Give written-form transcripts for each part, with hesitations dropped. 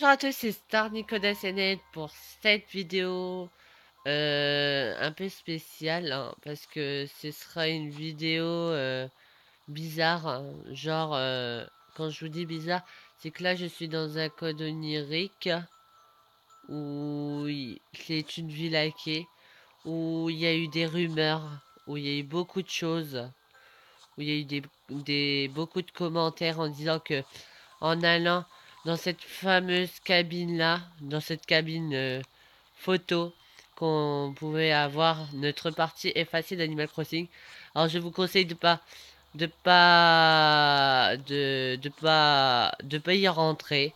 Bonjour à tous, c'est Star Nicolas Net pour cette vidéo un peu spéciale hein, parce que ce sera une vidéo bizarre, hein, genre quand je vous dis bizarre, c'est que là je suis dans un code onirique où c'est une ville hackée, où il y a eu des rumeurs, où il y a eu beaucoup de choses, où il y a eu beaucoup de commentaires en disant que en allant dans cette fameuse cabine-là, dans cette cabine photo qu'on pouvait avoir notre partie effacée d'Animal Crossing. Alors je vous conseille de pas y rentrer.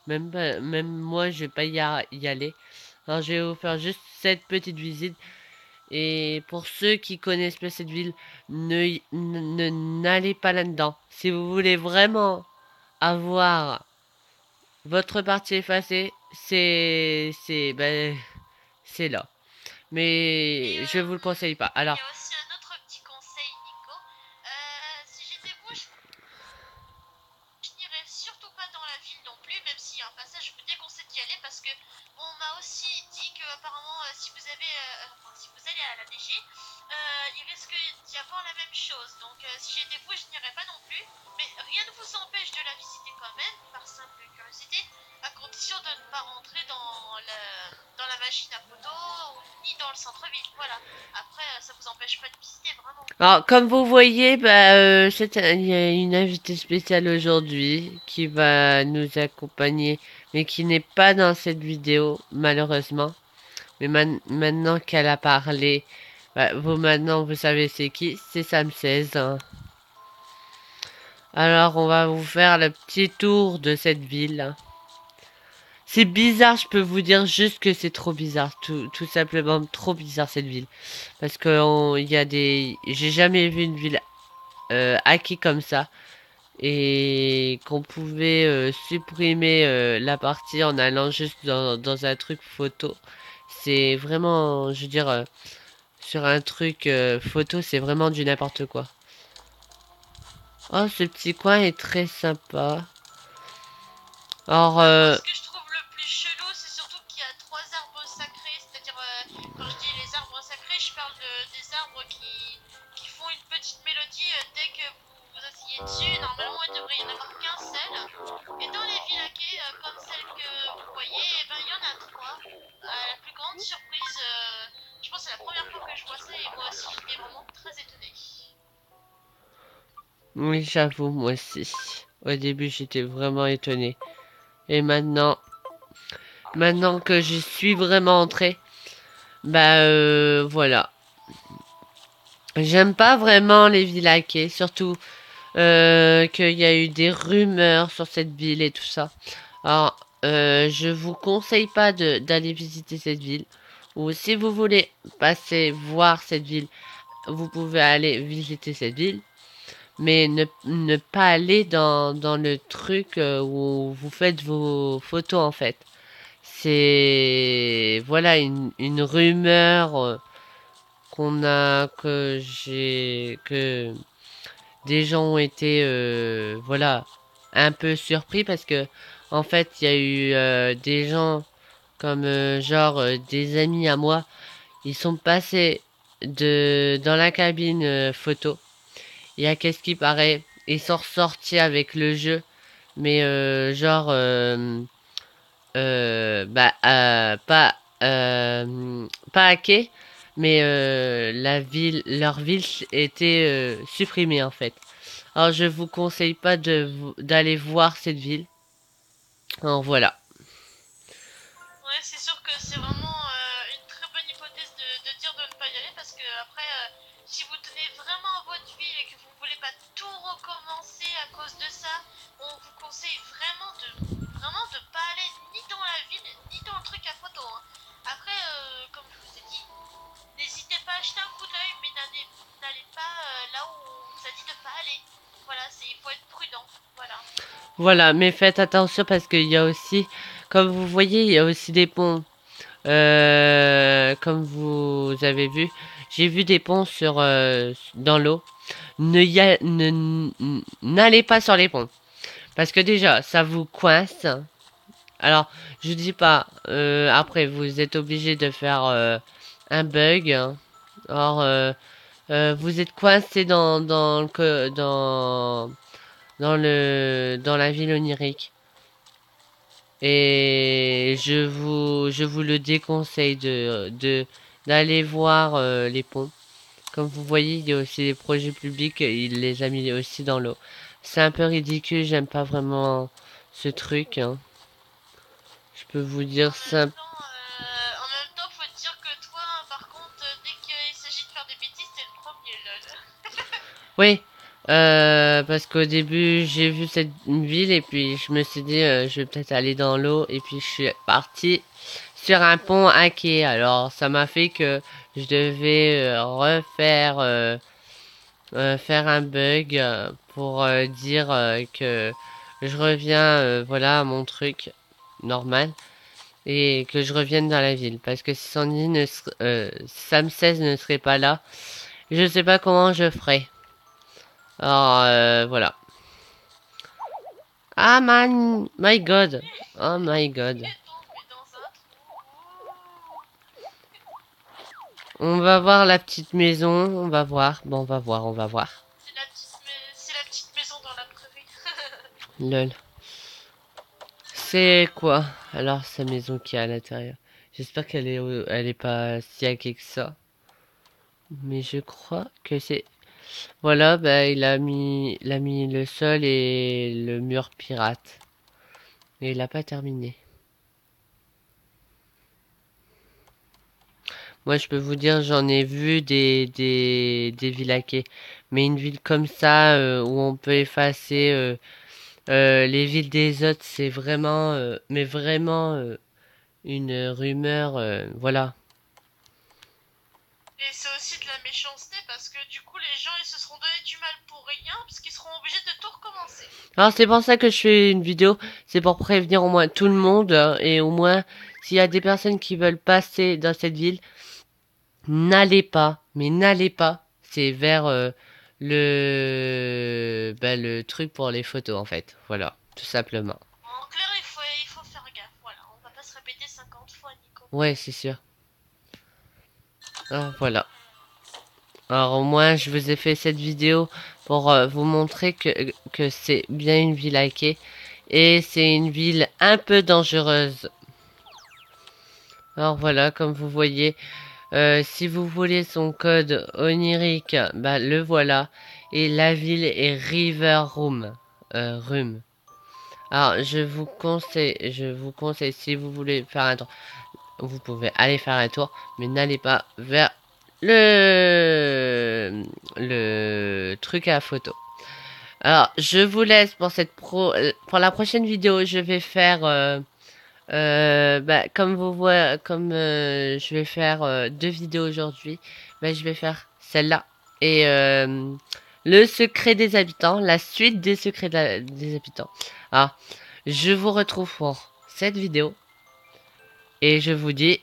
Même moi je vais pas y aller. Alors je vais vous faire juste cette petite visite. Et pour ceux qui connaissent pas cette ville, n'allez pas là-dedans. Si vous voulez vraiment avoir votre partie effacée, c'est là. Mais je vous le conseille pas. Il Alors, y a aussi un autre petit conseil, Nico. Si j'étais vous, je n'irais surtout pas dans la ville non plus, même s'il y a un passage, je vous déconseille d'y aller parce que on m'a aussi dit que apparemment, si vous avez, enfin, si vous allez à la DG, il risque d'y avoir la même chose. Donc, si j'étais vous, je n'irais pas non plus. Mais rien ne vous empêche de la visiter quand même, par simple curiosité, à condition de ne pas rentrer dans la machine à photo ni dans le centre-ville. Voilà. Après, ça vous empêche pas de visiter vraiment. comme vous voyez, il y a une invitée spéciale aujourd'hui qui va nous accompagner, mais qui n'est pas dans cette vidéo, malheureusement. Mais maintenant qu'elle a parlé, maintenant vous savez c'est qui, c'est Sam16, hein. Alors on va vous faire le petit tour de cette ville. C'est bizarre, je peux vous dire juste que c'est trop bizarre, tout simplement trop bizarre cette ville. Parce que il y a j'ai jamais vu une ville hackée comme ça et qu'on pouvait supprimer la partie en allant juste dans un truc photo. C'est vraiment, je veux dire, sur un truc photo, c'est vraiment du n'importe quoi. Oh, ce petit coin est très sympa. Alors, Bah, moi, ce que je trouve le plus chelou, c'est surtout qu'il y a trois arbres sacrés. C'est-à-dire, quand je dis les arbres sacrés, je parle des arbres qui font une petite mélodie dès que vous vous asseyez dessus. Normalement, il devrait y en avoir qu'un seul. Et dans les villes hackées, comme celle que vous voyez, eh ben, il y en a trois. À la plus grande surprise, je pense que c'est la première fois que je vois ça et moi aussi, j'étais vraiment très étonnée. oui, j'avoue, moi aussi. Au début, j'étais vraiment étonné. Et maintenant que j'y suis vraiment entré, voilà. J'aime pas vraiment les villes hackées, surtout qu'il y a eu des rumeurs sur cette ville et tout ça. Alors, je vous conseille pas d'aller visiter cette ville. Ou si vous voulez passer voir cette ville, vous pouvez aller visiter cette ville. Mais ne pas aller dans le truc où vous faites vos photos en fait. C'est voilà une rumeur que des gens ont été voilà un peu surpris parce que en fait il y a eu des gens comme genre des amis à moi, ils sont passés de dans la cabine photo. Il y a qu'est-ce qui paraît, ils sont ressortis avec le jeu, mais pas hacké, mais leur ville était supprimée en fait. Alors je vous conseille pas d'aller voir cette ville. Alors voilà. Ouais, c'est sûr que c'est vraiment une très bonne hypothèse de dire de ne pas y aller parce que après, si vous tenez vraiment à votre ville et que vous voulez pas tout recommencer à cause de ça, on vous conseille vraiment de pas aller ni dans la ville ni dans le truc à photo, hein. Après, comme je vous ai dit, n'hésitez pas à jeter un coup d'œil, mais n'allez pas là où on vous a dit de pas aller. Voilà, il faut être prudent. Voilà. Voilà, mais faites attention parce qu'il y a aussi, comme vous voyez, il y a aussi des ponts. Comme vous avez vu, j'ai vu des ponts dans l'eau. N'allez pas sur les ponts. Parce que déjà, ça vous coince. Alors, je dis pas. Après, vous êtes obligé de faire un bug, hein. Alors, vous êtes coincé dans la ville onirique. Et je vous le déconseille d'aller voir les ponts. Comme vous voyez, il y a aussi des projets publics, il les a mis aussi dans l'eau. C'est un peu ridicule, j'aime pas vraiment ce truc, hein. Je peux vous dire ça. En même temps, faut te dire que toi, par contre, dès qu'il s'agit de faire des bêtises, t'es le premier, lol. Oui, parce qu'au début, j'ai vu cette ville et puis je me suis dit, je vais peut-être aller dans l'eau et puis je suis parti sur un pont hacké. Alors, ça m'a fait que je devais faire un bug pour dire que je reviens, voilà, à mon truc normal et que je revienne dans la ville. Parce que si Sam 16 ne serait pas là, je sais pas comment je ferais. Alors, voilà. Ah man, my god. Oh my god. Est tombé dans un trou. On va voir la petite maison, on va voir. Bon, on va voir, on va voir. C'est la petite maison dans la prairie. Lol. C'est quoi? Alors, sa maison qui est à l'intérieur. J'espère elle est pas si hackée que ça. Mais je crois que c'est... Voilà, bah, il a mis le sol et le mur pirate. Et il a pas terminé. Moi, je peux vous dire, j'en ai vu des villes hackées. Mais une ville comme ça, où on peut effacer les villes des autres, c'est vraiment, mais vraiment une rumeur, voilà. Et c'est aussi de la méchanceté parce que du coup, les gens ils se seront donné du mal pour rien parce qu'ils seront obligés de tout recommencer. Alors, c'est pour ça que je fais une vidéo, c'est pour prévenir au moins tout le monde, et au moins, s'il y a des personnes qui veulent passer dans cette ville, n'allez pas, mais n'allez pas. C'est vers le truc pour les photos, en fait. Voilà, tout simplement. En clair, il faut faire gaffe. Voilà, on va pas se répéter 50 fois, Nico. Ouais, c'est sûr. Ah, voilà. Alors au moins, je vous ai fait cette vidéo pour vous montrer que c'est bien une ville hackée. Et c'est une ville un peu dangereuse. Alors voilà, comme vous voyez, si vous voulez son code onirique, bah le voilà. Et la ville est River Room. Room. Alors je vous conseille si vous voulez faire un tour, vous pouvez aller faire un tour, mais n'allez pas vers le truc à la photo. Alors, je vous laisse pour pour la prochaine vidéo. Je vais faire, bah, comme vous voyez, comme je vais faire 2 vidéos aujourd'hui, bah, je vais faire celle-là et le secret des habitants, la suite des secrets des habitants. Alors, je vous retrouve pour cette vidéo et je vous dis